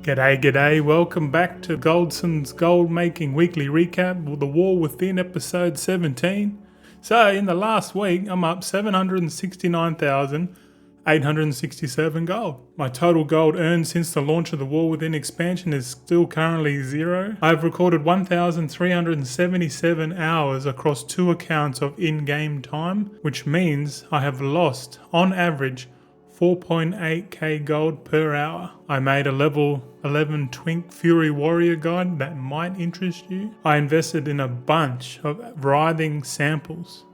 G'day, welcome back to Goldson's Gold Making Weekly Recap, The War Within, episode 17. So, in the last week, I'm up 769,867 gold. My total gold earned since the launch of the War Within expansion is still currently zero. I've recorded 1,377 hours across 2 accounts of in-game time, which means I have lost, on average, 4.8k gold per hour. I made a level 11 Twink Fury Warrior guide that might interest you. I invested in a bunch of writhing samples,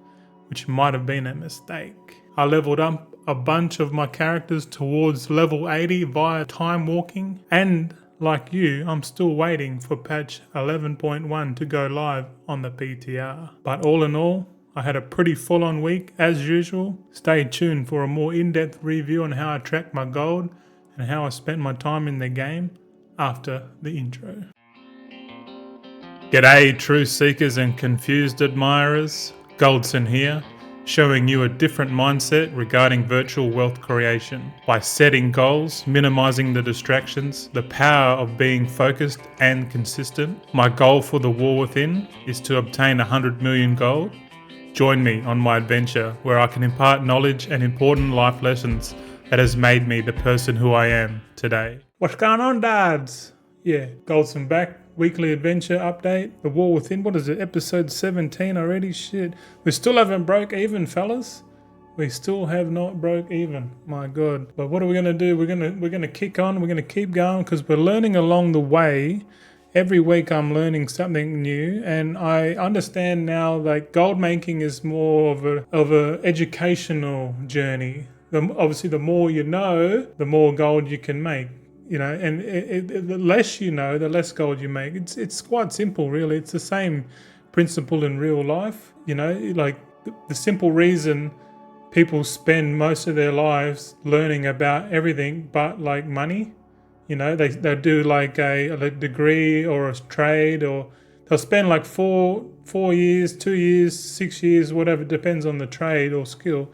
which might have been a mistake. I leveled up a bunch of my characters towards level 80 via time walking, and like you, I'm still waiting for patch 11.1 to go live on the PTR. But all in all, I had a pretty full-on week as usual. Stay tuned for a more in-depth review on how I tracked my gold and how I spent my time in the game after the intro. G'day truth seekers and confused admirers, Goldson here, showing you a different mindset regarding virtual wealth creation. By setting goals, minimizing the distractions, the power of being focused and consistent. My goal for the War Within is to obtain 100 million gold. Join me on my adventure where I can impart knowledge and important life lessons that has made me the person who I am today. What's going on, dads? Yeah, Goldson back. Weekly adventure update. The War Within. What is it? Episode 17 already? Shit. We still haven't broke even, fellas. We still have not broke even. My God. But what are we gonna do? We're gonna kick on. We're gonna keep going because we're learning along the way. Every week I'm learning something new, and I understand now like gold making is more of a educational journey. Obviously, the more you know, the more gold you can make. You know, and the less you know, the less gold you make. It's quite simple, really. It's the same principle in real life. You know, like the simple reason people spend most of their lives learning about everything but like money. You know, they do like a degree or a trade, or they'll spend like four years, 2 years, 6 years, whatever, depends on the trade or skill,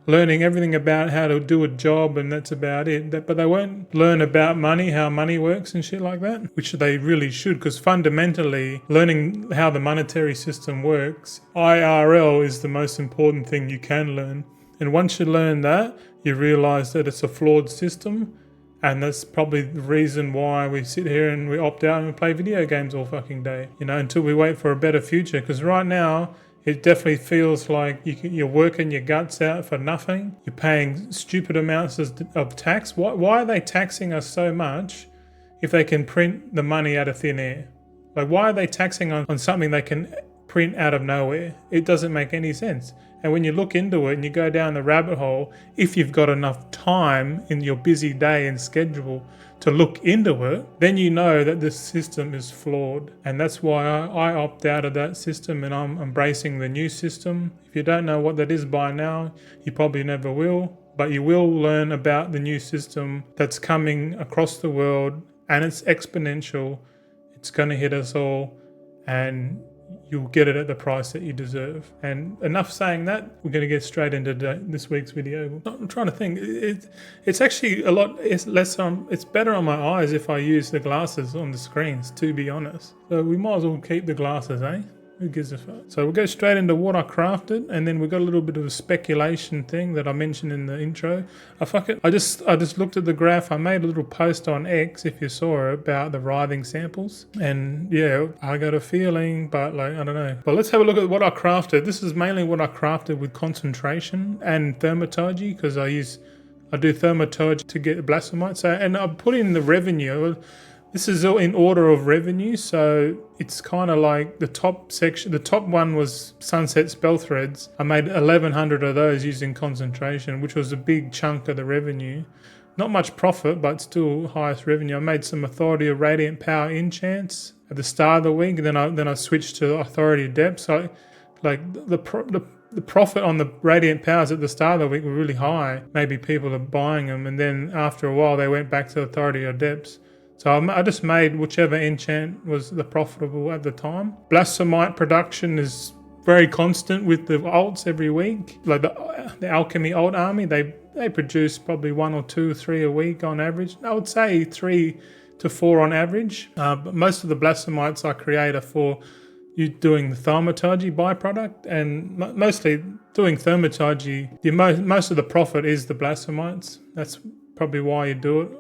learning everything about how to do a job, and that's about it. But they won't learn about money, how money works and shit like that, which they really should, because fundamentally learning how the monetary system works, IRL, is the most important thing you can learn. And once you learn that, you realize that it's a flawed system. And that's probably the reason why we sit here and we opt out and we play video games all fucking day, you know, until we wait for a better future. Because right now, it definitely feels like you're working your guts out for nothing. You're paying stupid amounts of tax. Why are they taxing us so much if they can print the money out of thin air? Like, why are they taxing on something they can print out of nowhere? It doesn't make any sense. And when you look into it and you go down the rabbit hole, if you've got enough time in your busy day and schedule to look into it, then you know that this system is flawed. And that's why I opt out of that system and I'm embracing the new system. If you don't know what that is by now, you probably never will. But you will learn about the new system that's coming across the world, and it's exponential. It's going to hit us all, and you'll get it at the price that you deserve. And enough saying that, we're going to get straight into this week's video. I'm trying to think. It's actually a lot less. It's better on my eyes if I use the glasses on the screens, to be honest. So we might as well keep the glasses, eh? Who gives a fuck? So we'll go straight into what I crafted, and then we've got a little bit of a speculation thing that I mentioned in the intro. I just looked at the graph. I made a little post on X, if you saw it, about the writhing samples. And yeah, I got a feeling, but like, I don't know. But let's have a look at what I crafted. This is mainly what I crafted with concentration and thermaturgy, because I do thermaturgy to get blasphemite. So, and I put in the revenue. This is all in order of revenue, so it's kind of like the top section. The top one was Sunset Spell Threads. I made 1,100 of those using concentration, which was a big chunk of the revenue. Not much profit, but still highest revenue. I made some Authority of Radiant Power enchants at the start of the week, and then I switched to Authority of Depth. So, like the profit on the Radiant Powers at the start of the week were really high. Maybe people are buying them, and then after a while they went back to Authority of Depths. So I just made whichever enchant was the profitable at the time. Blasphemite production is very constant with the alts every week. Like the Alchemy alt army, they produce probably 1 or 2 or 3 a week on average. I would say 3 to 4 on average. But most of the blastomites I create are for you doing the thaumaturgy byproduct, and mostly doing thermaturgy. Most of the profit is the blastomites. That's probably why you do it.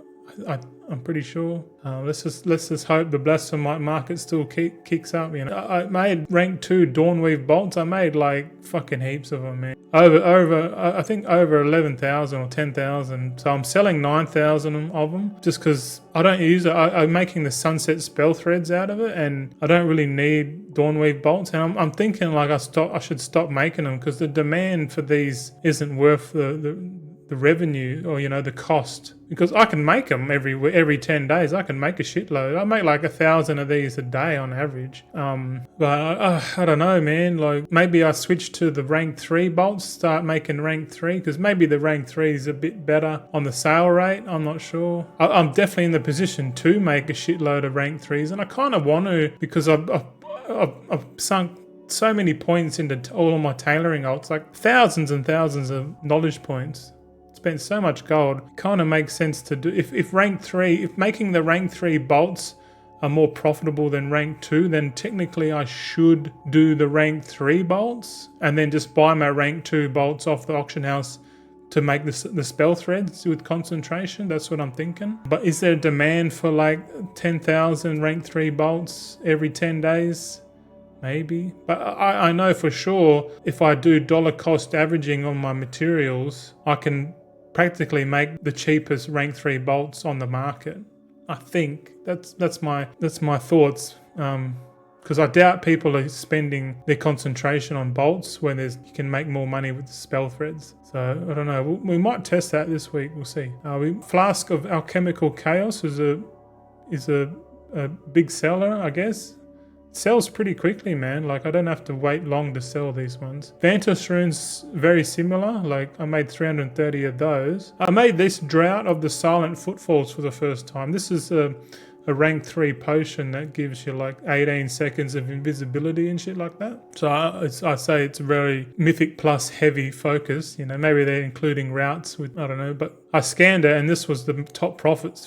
I'm pretty sure. Let's just hope the blastomite market still kicks up. You know, I made rank 2 Dawnweave bolts. I made like fucking heaps of them, man. I think over 11,000 or 10,000. So I'm selling 9,000 of them just because I don't use it. I'm making the sunset spell threads out of it, and I don't really need Dawnweave bolts. And I'm thinking like I should stop making them because the demand for these isn't worth the revenue, or the cost, because I can make them every 10 days. I can make a shitload. I make like 1,000 of these a day on average. But I don't know, man. Like maybe I switch to the rank 3 bolts, start making rank 3, because maybe the rank 3 is a bit better on the sale rate. I'm not sure. I'm definitely in the position to make a shitload of rank 3s, and I kind of want to, because I've sunk so many points into all of my tailoring alts, like thousands and thousands of knowledge points. Spent so much gold. Kind of makes sense to do. If making the rank 3 bolts are more profitable than rank 2, then technically I should do the rank 3 bolts and then just buy my rank 2 bolts off the auction house to make the spell threads with concentration. That's what I'm thinking. But is there demand for like 10,000 rank 3 bolts every 10 days? Maybe. But I know for sure if I do dollar cost averaging on my materials, I can practically make the cheapest rank 3 bolts on the market. I think that's my thoughts, because I doubt people are spending their concentration on bolts when you can make more money with the spell threads. So I don't know. We might test that this week. We'll see. Flask of Alchemical Chaos is a big seller, I guess. Sells pretty quickly, man. Like I don't have to wait long to sell these ones. Vantus runes, very similar. Like I made 330 of those. I made this Drought of the Silent Footfalls for the first time. This is a rank 3 potion that gives you like 18 seconds of invisibility and shit like that. So I say it's very Mythic Plus heavy focus. Maybe they're including routes with, I don't know, but I scanned it and this was the top profits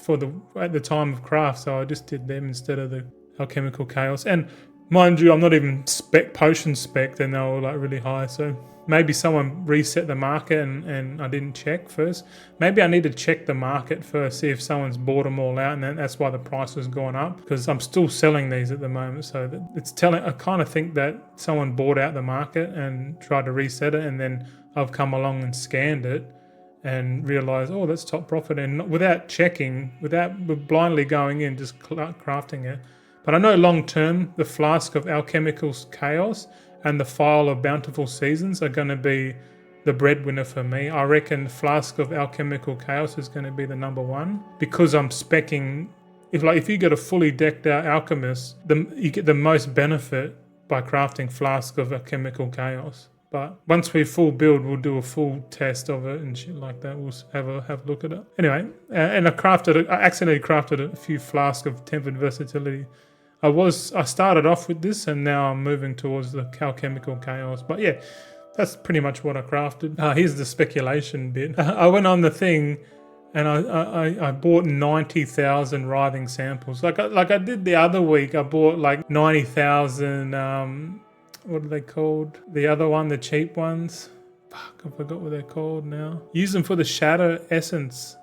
at the time of craft, so I just did them instead of the Alchemical Chaos. And mind you, I'm not even potion spec, and they were like really high, so maybe someone reset the market and I didn't check first. Maybe I need to check the market first, see if someone's bought them all out, and that's why the price has gone up, because I'm still selling these at the moment. So I kind of think that someone bought out the market and tried to reset it, and then I've come along and scanned it and realized, oh, that's top profit, and without checking, without blindly going in, just crafting it. But I know long term, the Flask of Alchemical Chaos and the File of Bountiful Seasons are going to be the breadwinner for me. I reckon Flask of Alchemical Chaos is going to be the number 1, because I'm speccing. If you get a fully decked out alchemist, you get the most benefit by crafting Flask of Alchemical Chaos. But once we full build, we'll do a full test of it and shit like that. We'll have a look at it. Anyway, and I accidentally crafted a few Flask of Tempered Versatility. I started off with this, and now I'm moving towards the Alchemical Chaos. But yeah, that's pretty much what I crafted. Here's the speculation bit. I went on the thing, and I bought 90,000 writhing samples. Like I did the other week. I bought like 90,000. What are they called? The other one, the cheap ones. Fuck, I forgot what they're called now. Use them for the Shadow Essence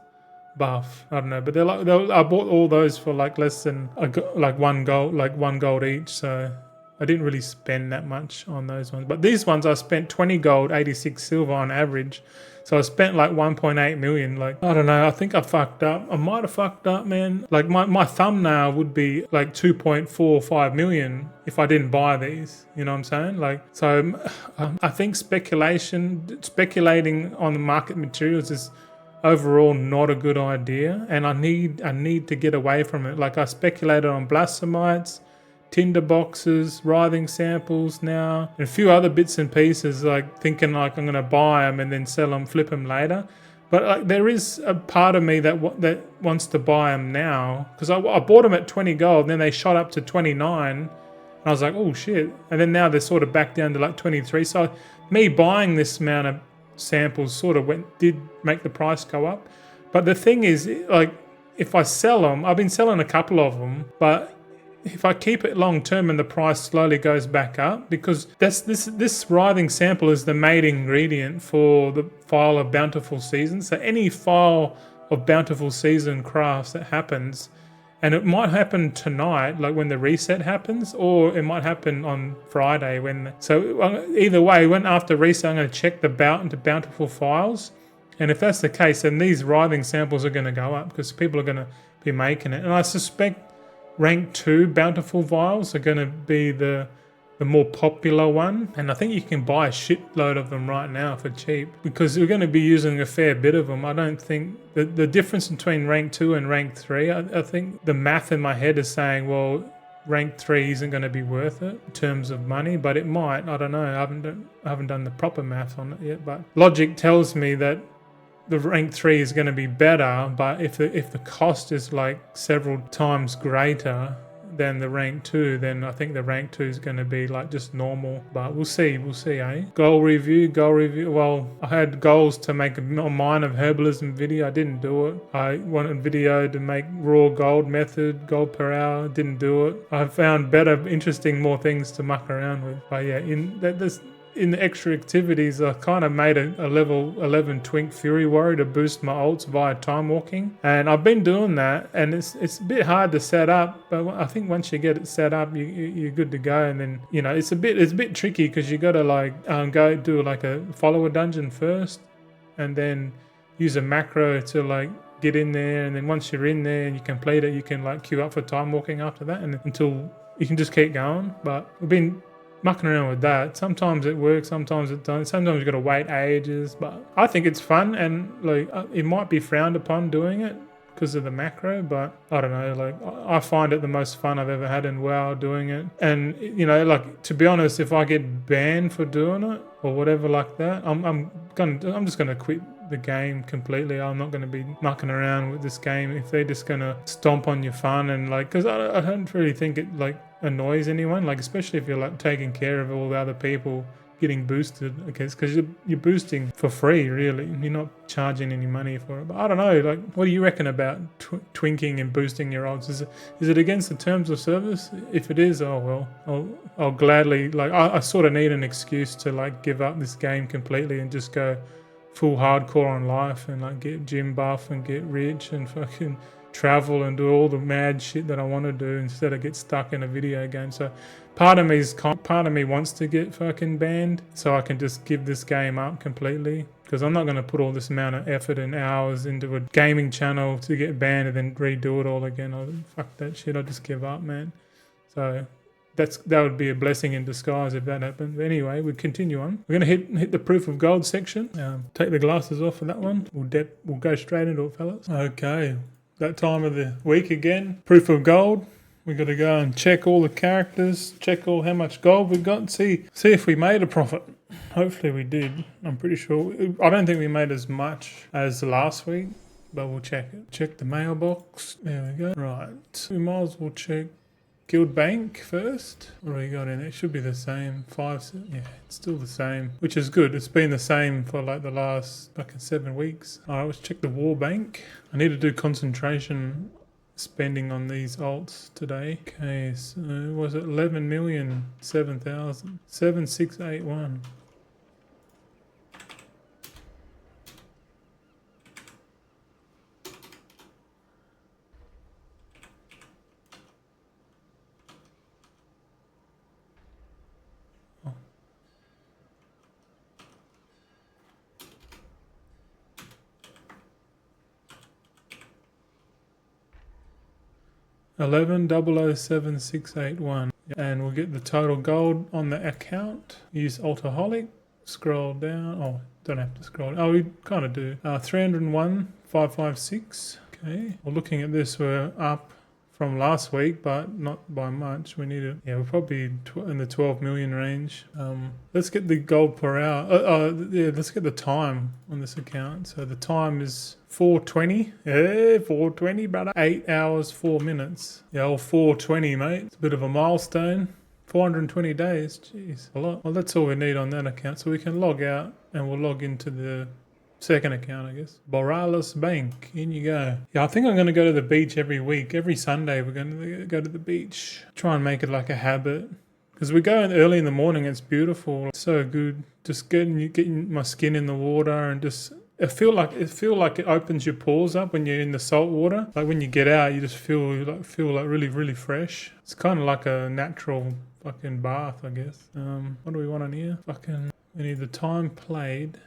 buff. I don't know, but I bought all those for like less than one gold each. So I didn't really spend that much on those ones. But these ones I spent 20 gold, 86 silver on average. So I spent like 1.8 million. Like, I don't know. I think I fucked up. I might have fucked up, man. Like my thumbnail would be like 2.45 million if I didn't buy these. You know what I'm saying? Like, so I think speculating on the market materials is overall not a good idea. And I need to get away from it. Like I speculated on blastomites, tinder boxes, writhing samples now, and a few other bits and pieces, like thinking like I'm going to buy them and then sell them, flip them later. But like there is a part of me that wants to buy them now, because I bought them at 20 gold and then they shot up to 29 and I was like, oh shit. And then now they're sort of back down to like 23. So me buying this amount of samples sort of did make the price go up. But the thing is, like, if I sell them, I've been selling a couple of them, but if I keep it long term and the price slowly goes back up, because this writhing sample is the main ingredient for the file of Bountiful Season. So any file of Bountiful Season crafts that happens, and it might happen tonight, like when the reset happens, or it might happen on Friday so either way, when after reset, I'm going to check the Bountiful files. And if that's the case, then these writhing samples are going to go up because people are going to be making it. And I suspect rank 2 Bountiful vials are going to be the more popular one. And I think you can buy a shitload of them right now for cheap because we're going to be using a fair bit of them. I don't think the difference between rank 2 and rank 3, I think the math in my head is saying, well, rank 3 isn't going to be worth it in terms of money, but it might. I don't know. I haven't done the proper math on it yet, but logic tells me that the rank 3 is going to be better, but if the cost is like several times greater than the rank 2, then I think the rank 2 is going to be like just normal. But we'll see, eh? Goal review. Well, I had goals to make a mine of herbalism video. I didn't do it. I wanted video to make raw gold method, gold per hour. Didn't do it. I found better, interesting, more things to muck around with. But yeah, in the extra activities, I kind of made a level 11 Twink Fury Warrior to boost my ults via time walking, and I've been doing that, and it's a bit hard to set up, but I think once you get it set up, you're good to go. And then it's a bit tricky because you got to like go do like a follower dungeon first, and then use a macro to like get in there, and then once you're in there and you complete it, you can like queue up for time walking after that, and until you can just keep going. But we've been mucking around with that. Sometimes it works, sometimes it don't. Sometimes you got to wait ages, but I think it's fun, and like it might be frowned upon doing it because of the macro, but I don't know, like I find it the most fun I've ever had in WoW doing it. And like, to be honest, if I get banned for doing it or whatever like that, I'm just gonna quit the game completely. I'm not going to be mucking around with this game if they're just going to stomp on your fun, and like, because I don't really think it like annoys anyone, like especially if you're like taking care of all the other people getting boosted, I guess, because you're boosting for free, really. You're not charging any money for it. But I don't know, like, what do you reckon about twinking and boosting your odds? Is it against the terms of service? If it is, oh well, I'll gladly, like, I sort of need an excuse to like give up this game completely and just go full hardcore on life and like get gym buff and get rich and fucking travel and do all the mad shit that I want to do instead of get stuck in a video game. So part of me wants to get fucking banned so I can just give this game up completely, because I'm not going to put all this amount of effort and hours into a gaming channel to get banned and then redo it all again. Fuck that shit. I'll just give up, man. So that would be a blessing in disguise if that happened. But anyway, we continue on. We're going to hit the proof of gold section. Take the glasses off for that one. We'll go straight into it, fellas. Okay, that time of the week again. Proof of gold. We got to go and check all the characters, check how much gold we got, see if we made a profit. Hopefully we did. I'm pretty sure. I don't think we made as much as last week, but we'll check it. Check the mailbox. There we go. Right. We might as well check Guild Bank first. What do we got in it? It should be the same. 5, yeah, it's still the same, which is good. It's been the same for like the last fucking 7 weeks. All right, let's check the War Bank. I need to do concentration spending on these alts today. Okay, so was it 11,007,000? 7681. $11,007,681, and we'll get the total gold on the account. Use Altaholic. Scroll down. Oh, don't have to scroll. Oh, we kind of do. 301,556. Okay. Well, looking at this, we're up from last week, but not by much. We need it. Yeah, we're probably in the 12 million range. Let's get the gold per hour. Yeah, let's get the time on this account. So the time is 4:20. Yeah, 4:20, brother. 8 hours, 4 minutes. Yeah, old 4:20, mate. It's a bit of a milestone. 420 days. Jeez, a lot. Well, that's all we need on that account. So we can log out and we'll log into the second account, I guess. Borealis Bank. In you go. Yeah, I think I'm going to go to the beach every week. Every Sunday we're going to go to the beach. Try and make it like a habit. Because we go in early in the morning. It's beautiful. It's so good. Just getting my skin in the water and just... It feel like it opens your pores up when you're in the salt water. Like when you get out, you just feel like really, really fresh. It's kind of like a natural fucking bath, I guess. What do we want on here? Fucking... We need the time played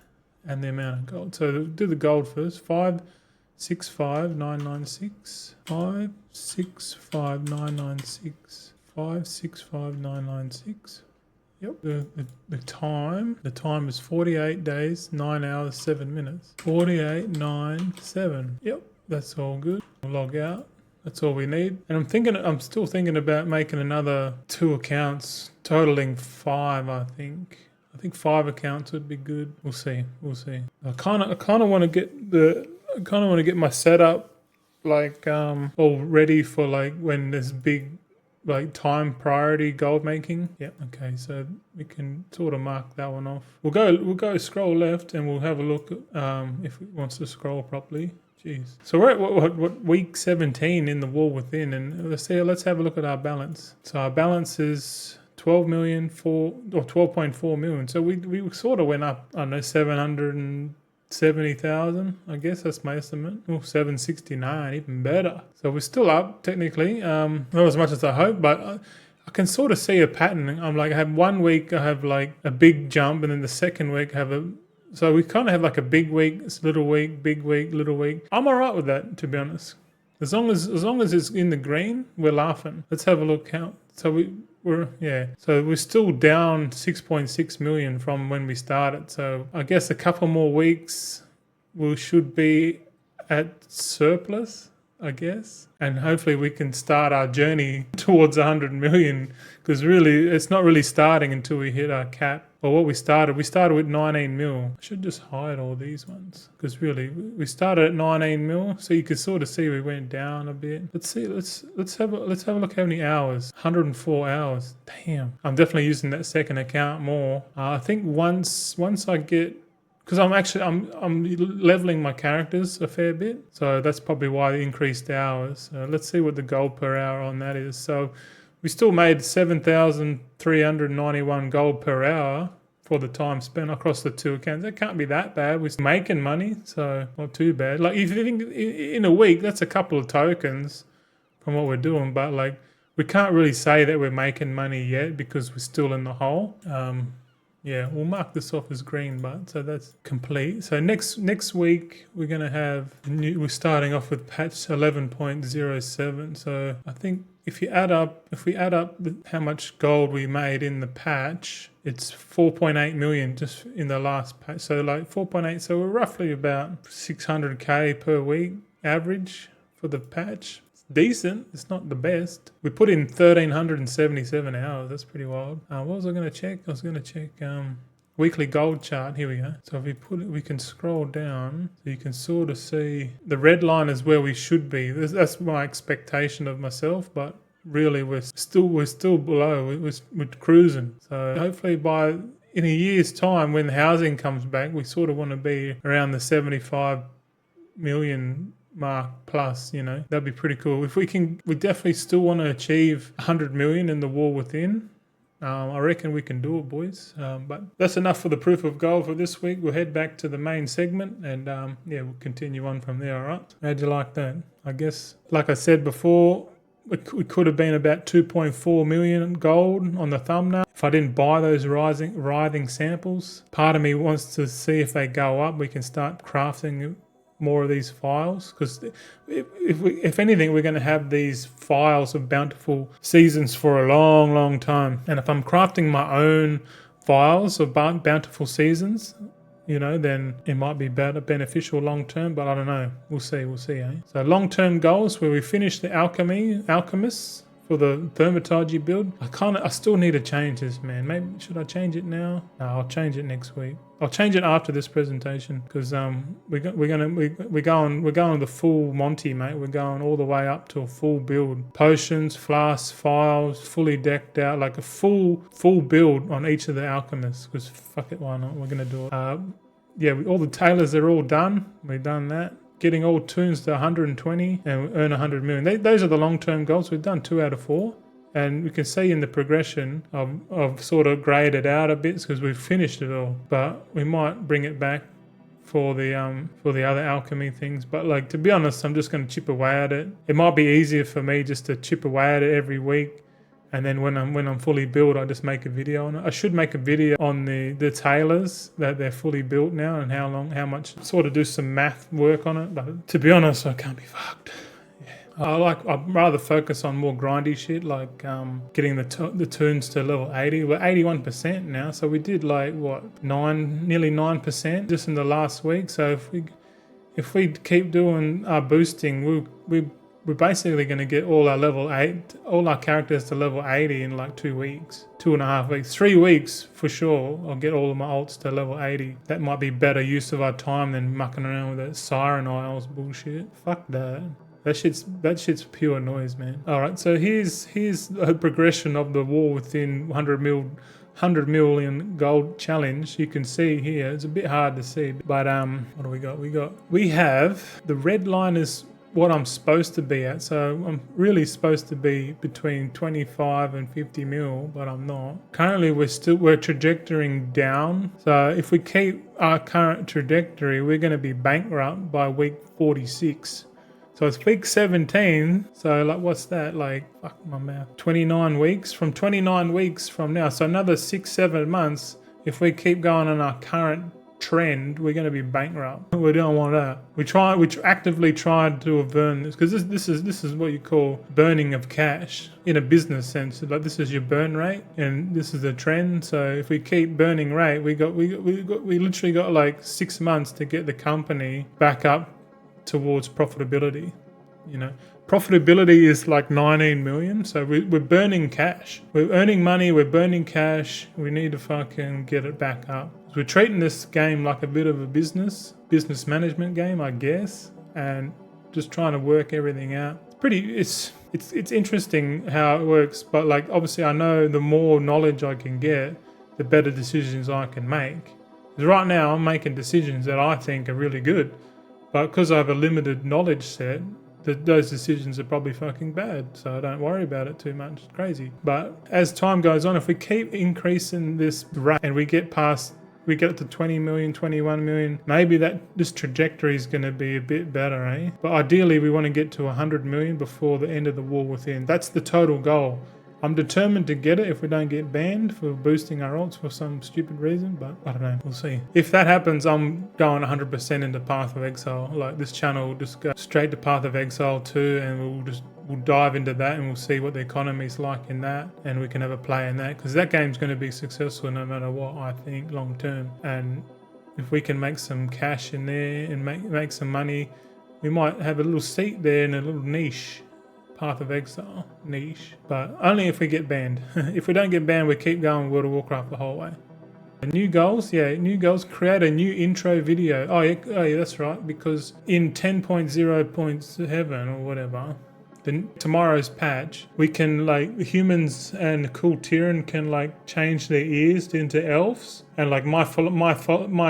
and the amount of gold. So do the gold first. 565,996. 565,996. 565,996. Yep. The time is 48 days, 9 hours, 7 minutes. 48,9,7. Yep. That's all good. We'll log out. That's all we need. And I'm still thinking about making another 2 accounts, totaling 5, I think. I think 5 accounts would be good. We'll see. I kind of want to get my setup like all ready for like when there's big like time priority gold making. Yep. Okay. So we can sort of mark that one off. We'll go scroll left and we'll have a look if it wants to scroll properly. Jeez. So we're at what week 17 in the War Within, and let's have a look at our balance. So our balance is 12.4 million. So we sort of went up, I don't know, 770,000, I guess that's my estimate. Oh, 769, even better. So we're still up technically, not as much as I hope, but I can sort of see a pattern. I'm like, I have 1 week, I have like a big jump, and then the second week I have so we kind of have like a big week, little week, big week, little week. I'm all right with that, to be honest. As long as it's in the green, we're laughing. Let's have a look how. So we're still down 6.6 million from when we started. So I guess a couple more weeks we should be at surplus, I guess. And hopefully we can start our journey towards 100 million, because really it's not really starting until we hit our cap. Well, what we started with 19 mil. I should just hide all these ones, because really we started at 19 mil, so you can sort of see we went down a bit. Let's see. Let's have a look how many hours. 104 hours. Damn. I'm definitely using that second account more. I think once I get, because I'm leveling my characters a fair bit, so that's probably why the increased hours. Let's see what the gold per hour on that is. So we still made 7,391 gold per hour for the time spent across the 2 accounts. That can't be that bad. We're making money, so not too bad. Like if you think in a week, that's a couple of tokens from what we're doing, but like we can't really say that we're making money yet because we're still in the hole. Yeah, we'll mark this off as green, but so that's complete. So next week we're gonna have we're starting off with patch 11.07. So I think if we add up how much gold we made in the patch, it's 4.8 million just in the last patch. So like 4.8. So we're roughly about 600k per week average for the patch. Decent. It's not the best. We put in 1,377 hours. That's pretty wild. What was I going to check? I was going to check weekly gold chart. Here we go. So if we can scroll down, so you can sort of see the red line is where we should be. That's my expectation of myself, but really we're still below. We're cruising. So hopefully in a year's time, when housing comes back, we sort of want to be around the 75 million mark plus, that'd be pretty cool. If we definitely still want to achieve 100 million in the War Within. I reckon we can do it, boys. But that's enough for the proof of gold for this week. We'll head back to the main segment and we'll continue on from there. All right. How'd you like that? I guess, like I said before, it could have been about 2.4 million gold on the thumbnail if I didn't buy those writhing samples. Part of me wants to see if they go up. We can start crafting more of these files, because if anything, we're going to have these files of bountiful seasons for a long time. And if I'm crafting my own files of bountiful seasons, then it might be beneficial long term, but I don't know. We'll see, eh? So long term goals, where we finish the alchemists for the Thermatology build. I still need to change this, man. Maybe should I change it now? No, I'll change it next week. I'll change it after this presentation, because we're going the full Monty, mate. We're going all the way up to a full build. Potions, flasks, files, fully decked out, like a full build on each of the alchemists. Because fuck it, why not? We're gonna do it. yeah, all the tailors are all done. We've done that. Getting all tunes to 120 and earn 100 million. Those are the long-term goals. We've done 2 out of 4. And we can see in the progression of sort of graded out a bit because we've finished it all. But we might bring it back for the other alchemy things. But like, to be honest, I'm just going to chip away at it. It might be easier for me just to chip away at it every week. And then when I'm fully built, I just make a video on it. I should make a video on the tailors that they're fully built now and how much, sort of do some math work on it. But to be honest, I can't be fucked. I'd rather focus on more grindy shit, like getting the tunes to level 80. We're 81% now, so we did like what, nearly 9% just in the last week. So if we keep doing our boosting, we're basically going to get all our characters to level 80 in like 2 weeks, 2.5 weeks, 3 weeks for sure. I'll get all of my alts to level 80. That might be better use of our time than mucking around with that Siren Isles bullshit. Fuck that. That shit's pure noise, man. All right, so here's a progression of the war within 100 million gold challenge. You can see here, it's a bit hard to see, but what do we got? We have the red line is what I'm supposed to be at. So I'm really supposed to be between 25 and 50 mil, but I'm not. Currently, we're trajectorying down. So if we keep our current trajectory, we're going to be bankrupt by week 46. So it's week 17, so like what's that, like, fuck my mouth, 29 weeks, from 29 weeks from now, so another 6-7 months, if we keep going on our current trend, we're going to be bankrupt. We don't want that. We actively tried to burn this, because this is what you call burning of cash in a business sense. Like, this is your burn rate, and this is the trend. So if we keep burning rate, we literally got like 6 months to get the company back up towards profitability. You know, profitability is like 19 million. So we're burning cash. We're earning money. We're burning cash. We need to fucking get it back up. We're treating this game like a bit of a business management game, I guess, and just trying to work everything out. It's interesting how it works, but like, obviously I know the more knowledge I can get, the better decisions I can make. Because right now I'm making decisions that I think are really good. But because I have a limited knowledge set, those decisions are probably fucking bad. So I don't worry about it too much. It's crazy. But as time goes on, if we keep increasing this rate and we get it to 20 million, 21 million, maybe this trajectory is going to be a bit better, eh? But ideally, we want to get to 100 million before the end of the war within. That's the total goal. I'm determined to get it if we don't get banned for boosting our alts for some stupid reason, but I don't know, we'll see. If that happens, I'm going 100% into Path of Exile. Like, this channel will just go straight to Path of Exile 2, and we'll dive into that, and we'll see what the economy's like in that, and we can have a play in that, because that game's going to be successful no matter what, I think, long term. And if we can make some cash in there and make some money, we might have a little seat there in a little niche. Path of Exile niche, but only if we get banned. If we don't get banned, we keep going World of Warcraft the whole way. New goals, create a new intro video. Oh yeah, that's right, because in 10.0.7 or whatever, tomorrow's patch, we can, like, humans and Cool Tyran can like change their ears into elves, and like my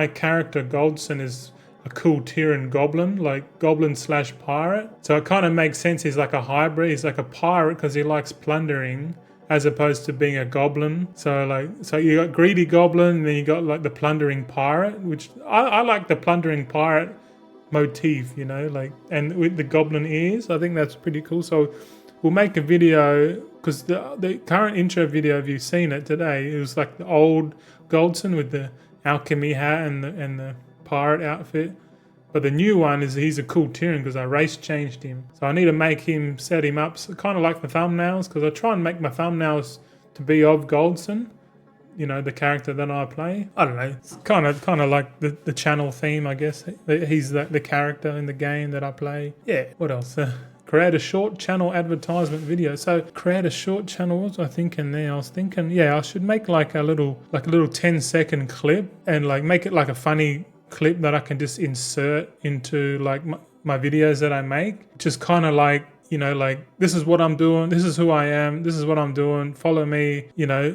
character Goldson is a Cool Tyran goblin, like goblin/pirate. So it kind of makes sense. He's like a hybrid. He's like a pirate because he likes plundering as opposed to being a goblin. So you got greedy goblin, and then you got like the plundering pirate, which I like the plundering pirate motif, you know, like, and with the goblin ears, I think that's pretty cool. So we'll make a video, because the current intro video, if you've seen it today, it was like the old Goldson with the alchemy hat and the pirate outfit, but the new one is he's a Cool Tyran because I race changed him. So I need to set him up, so kind of like the thumbnails, because I try and make my thumbnails to be of Goldson, you know, the character that I play. I don't know, it's kind of like the channel theme, I guess. He's the character in the game that I play. Yeah, what else? Create a short channel advertisement video. So create a short channel, what was I thinking there? I was thinking, yeah, I should make like a little 10-second clip, and like make it like a funny clip that I can just insert into like my videos that I make. Just kind of like, you know, like, this is what I'm doing, this is who I am, this is what I'm doing, follow me, you know,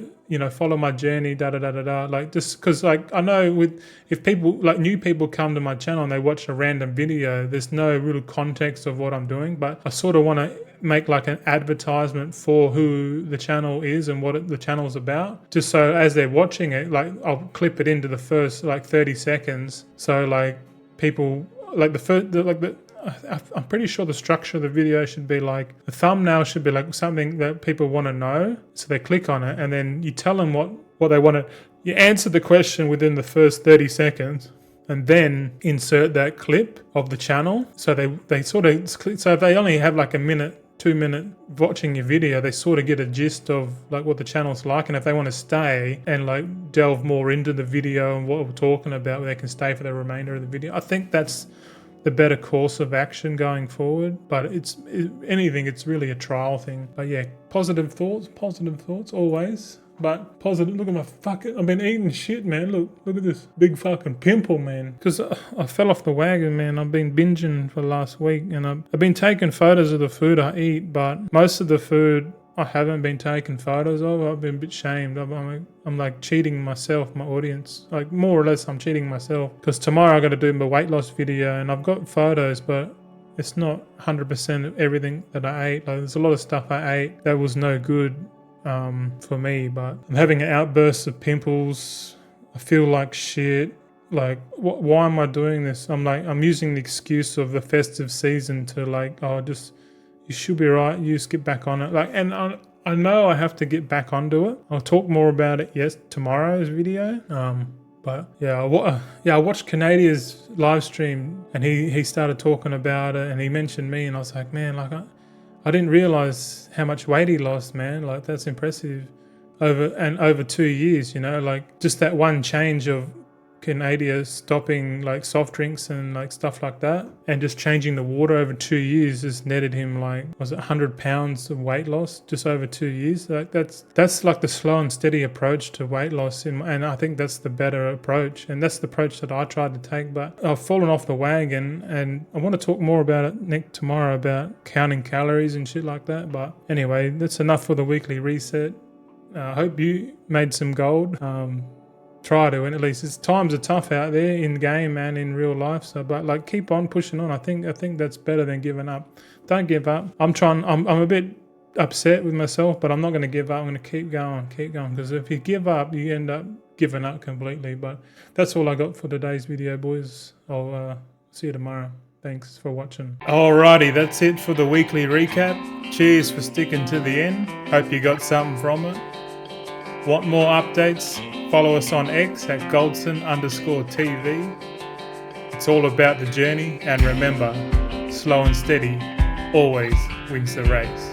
follow my journey, da da da da da. Like, just because, like, I know if people, like, new people come to my channel and they watch a random video, there's no real context of what I'm doing, but I sort of want to make like an advertisement for who the channel is and what the channel's about, just so as they're watching it, like, I'll clip it into the first like 30 seconds, so like people like I'm pretty sure the structure of the video should be like, the thumbnail should be like something that people want to know, so they click on it, and then you tell them what they want to, you answer the question within the first 30 seconds, and then insert that clip of the channel. So they sort of, so if they only have like a minute, 2 minute watching your video, they sort of get a gist of like what the channel's like, and if they want to stay and like delve more into the video and what we're talking about, they can stay for the remainder of the video. I think that's the better course of action going forward, but it's really a trial thing. But yeah, positive thoughts always. But positive, look at my fucking, I've been eating shit, man. Look at this big fucking pimple, man. Because I fell off the wagon, man. I've been binging for the last week, and I've been taking photos of the food I eat, but most of the food I haven't been taking photos of. I've been a bit shamed. I'm like cheating myself, my audience. Like, more or less I'm cheating myself. Because tomorrow I got to do my weight loss video, and I've got photos, but it's not 100% of everything that I ate. Like, there's a lot of stuff I ate that was no good for me, but I'm having an outburst of pimples. I feel like shit. Like, why am I doing this? I'm using the excuse of the festive season to like, you should be right, you just get back on it. Like, and I know I have to get back onto it. I'll talk more about it, tomorrow's video. But yeah, I watched Canadia's live stream, and he started talking about it, and he mentioned me, and I was like, man, like I didn't realize how much weight he lost, man. Like, that's impressive over 2 years, like just that one change of Canada stopping like soft drinks and like stuff like that, and just changing the water over 2 years has netted him like, was it 100 pounds of weight loss just over 2 years? Like, that's like the slow and steady approach to weight loss, and I think that's the better approach, and that's the approach that I tried to take. But I've fallen off the wagon, and I want to talk more about it tomorrow, about counting calories and shit like that. But anyway, that's enough for the weekly reset. I hope you made some gold. Try to, and at least times are tough out there in game and in real life. So, but like, keep on pushing on. I think that's better than giving up. Don't give up. I'm a bit upset with myself, but I'm not going to give up. I'm going to keep going. Because if you give up, you end up giving up completely. But that's all I got for today's video, boys. I'll see you tomorrow. Thanks for watching. Alrighty, that's it for the weekly recap. Cheers for sticking to the end. Hope you got something from it. Want more updates? Follow us on X at Goldson_TV. It's all about the journey, and remember, slow and steady always wins the race.